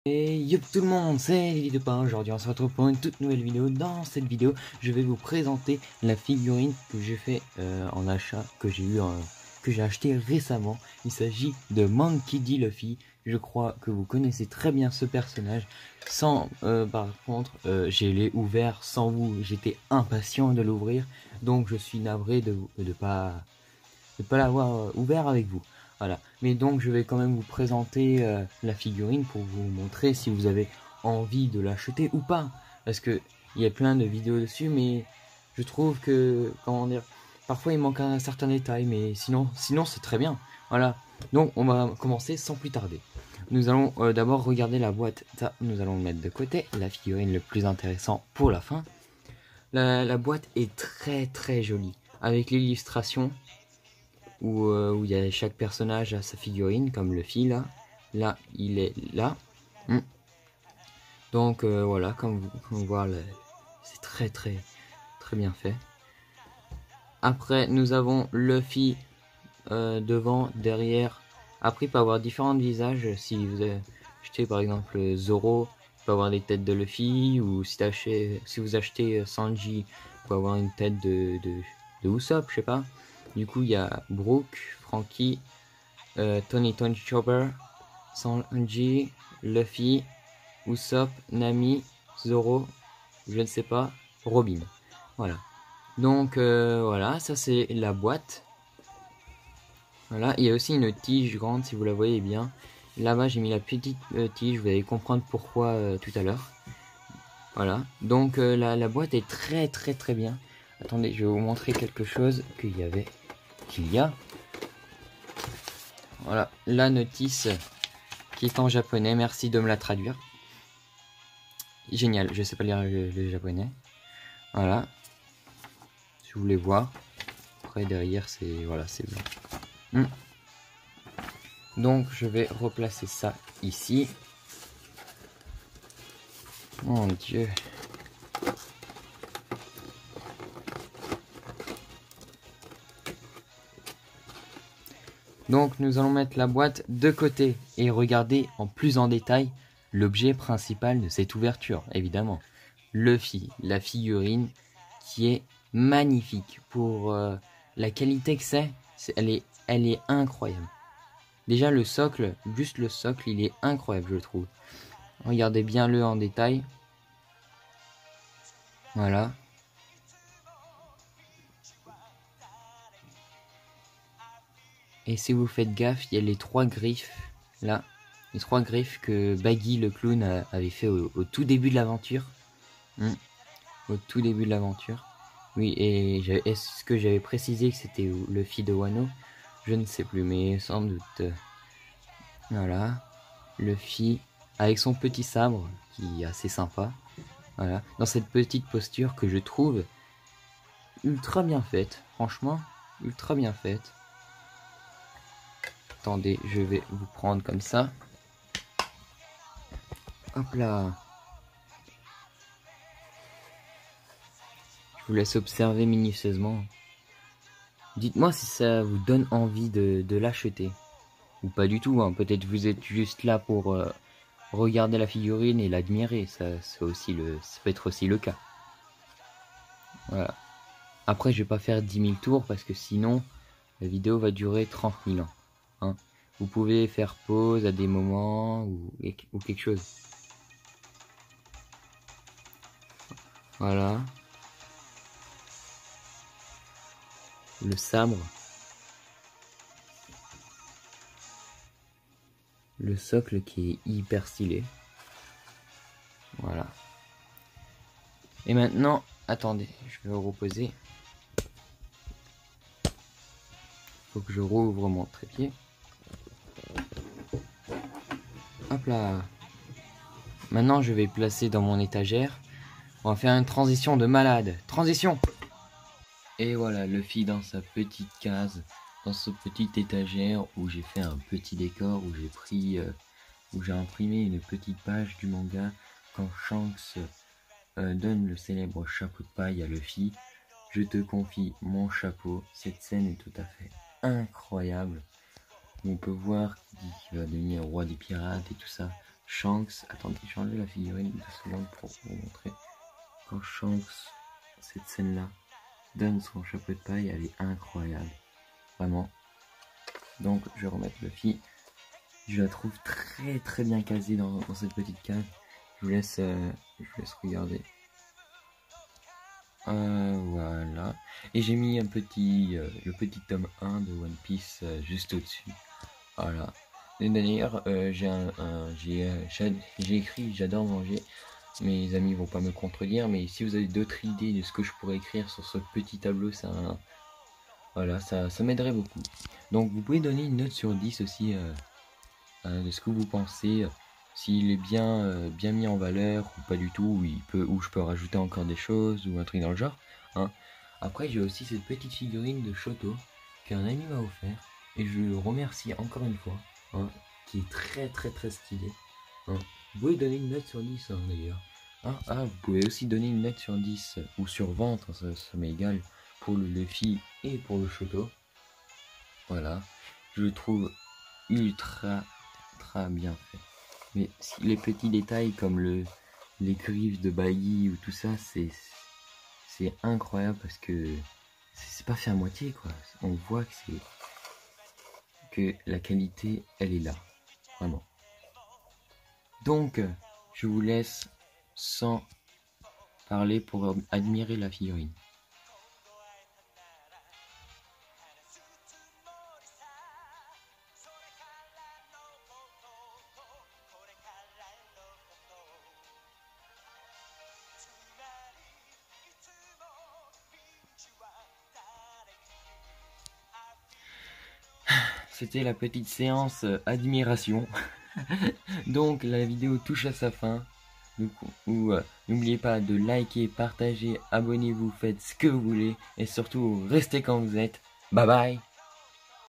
Et yo tout le monde, c'est Lily de Pain. Aujourd'hui on se retrouve pour une toute nouvelle vidéo. Dans cette vidéo je vais vous présenter la figurine que j'ai fait en achat, que j'ai acheté récemment. Il s'agit de Monkey D. Luffy. Je crois que vous connaissez très bien ce personnage. Par contre je l'ai ouvert sans vous, j'étais impatient de l'ouvrir. Donc je suis navré de pas l'avoir ouvert avec vous. Voilà. Mais donc je vais quand même vous présenter la figurine pour vous montrer si vous avez envie de l'acheter ou pas. Parce que il y a plein de vidéos dessus, mais je trouve que, comment dire, parfois il manque un certain détail, mais sinon c'est très bien. Voilà. Donc on va commencer sans plus tarder. Nous allons d'abord regarder la boîte. Ça, nous allons le mettre de côté. La figurine le plus intéressant pour la fin. La boîte est très jolie. Avec l'illustration où il y a chaque personnage à sa figurine, comme Luffy là. Là, il est là. Donc voilà, comme on voit, c'est très bien fait. Après, nous avons Luffy devant, derrière. Après, il peut avoir différents visages. Si vous achetez par exemple Zoro, il peut avoir des têtes de Luffy. Ou si vous achetez Sanji, il peut avoir une tête de Usopp, je sais pas. Du coup, il y a Brook, Franky, Tony Chopper, Sanji, Luffy, Usopp, Nami, Zoro, je ne sais pas, Robin. Voilà. Donc voilà, ça c'est la boîte. Voilà, il y a aussi une tige grande si vous la voyez bien. Là-bas j'ai mis la petite tige, vous allez comprendre pourquoi tout à l'heure. Voilà, donc la boîte est très bien. Attendez, je vais vous montrer quelque chose qu'il y a. Voilà, la notice qui est en japonais, merci de me la traduire. Génial, je sais pas lire le japonais. Voilà, si vous voulez voir. Après derrière c'est, voilà, c'est blanc. Donc je vais replacer ça ici. Mon Dieu. Donc nous allons mettre la boîte de côté et regarder en plus en détail l'objet principal de cette ouverture, évidemment. Luffy, la figurine qui est magnifique pour la qualité que c'est, elle est incroyable. Déjà le socle, juste le socle, il est incroyable je trouve. Regardez bien le en détail. Voilà. Et si vous faites gaffe, il y a les 3 griffes, là. Les 3 griffes que Baggy le clown avait fait au tout début de l'aventure. Au tout début de l'aventure. Oui, et est-ce que j'avais précisé que c'était Luffy de Wano? Je ne sais plus, mais sans doute. Voilà. Luffy avec son petit sabre, qui est assez sympa. Voilà. Dans cette petite posture que je trouve ultra bien faite. Franchement, ultra bien faite. Attendez, je vais vous prendre comme ça. Hop là. Je vous laisse observer minutieusement. Dites-moi si ça vous donne envie de l'acheter. Ou pas du tout, hein. Peut-être vous êtes juste là pour regarder la figurine et l'admirer. Ça peut être aussi le cas. Voilà. Après, je vais pas faire 10 000 tours parce que sinon, la vidéo va durer 30 000 ans. Hein. Vous pouvez faire pause à des moments ou quelque chose. Voilà. Le sabre. Le socle qui est hyper stylé. Voilà. Et maintenant, attendez, je vais reposer. Faut que je rouvre mon trépied. Hop là. Maintenant, je vais placer dans mon étagère. On va faire une transition de malade. Transition! Et voilà, Luffy dans sa petite case, dans ce petit étagère où j'ai fait un petit décor, où j'ai imprimé une petite page du manga quand Shanks donne le célèbre chapeau de paille à Luffy. Je te confie mon chapeau. Cette scène est tout à fait incroyable. On peut voir qu'il va devenir roi des pirates et tout ça. Shanks, attendez, j'ai enlevé la figurine 2 secondes pour vous montrer. Quand Shanks, cette scène-là, donne son chapeau de paille, elle est incroyable. Vraiment. Donc, je vais remettre Luffy. Je la trouve très bien casée dans cette petite cage. Je vous laisse regarder. Voilà. Et j'ai mis le petit tome 1 de One Piece juste au-dessus. Voilà. Et d'ailleurs, j'ai écrit j'adore manger. Mes amis vont pas me contredire, mais si vous avez d'autres idées de ce que je pourrais écrire sur ce petit tableau, voilà, ça m'aiderait beaucoup. Donc vous pouvez donner une note sur 10 aussi de ce que vous pensez, s'il est bien mis en valeur ou pas du tout, ou je peux rajouter encore des choses ou un truc dans le genre. Hein. Après j'ai aussi cette petite figurine de Shoto qu'un ami m'a offert et je le remercie encore une fois, hein, qui est très stylé. Hein. Vous pouvez donner une note sur 10 hein, d'ailleurs. Vous pouvez aussi donner une note sur 10 ou sur 20, ça m'est égal, pour le Luffy et pour le Shoto. Voilà, je le trouve ultra bien fait. Mais les petits détails comme les griffes de Baggy ou tout ça, c'est incroyable parce que c'est pas fait à moitié quoi. On voit que la qualité elle est là, vraiment. Donc je vous laisse sans parler pour admirer la figurine. C'était la petite séance admiration. Donc la vidéo touche à sa fin. N'oubliez pas de liker, partager, abonnez-vous, faites ce que vous voulez. Et surtout, restez quand vous êtes. Bye bye.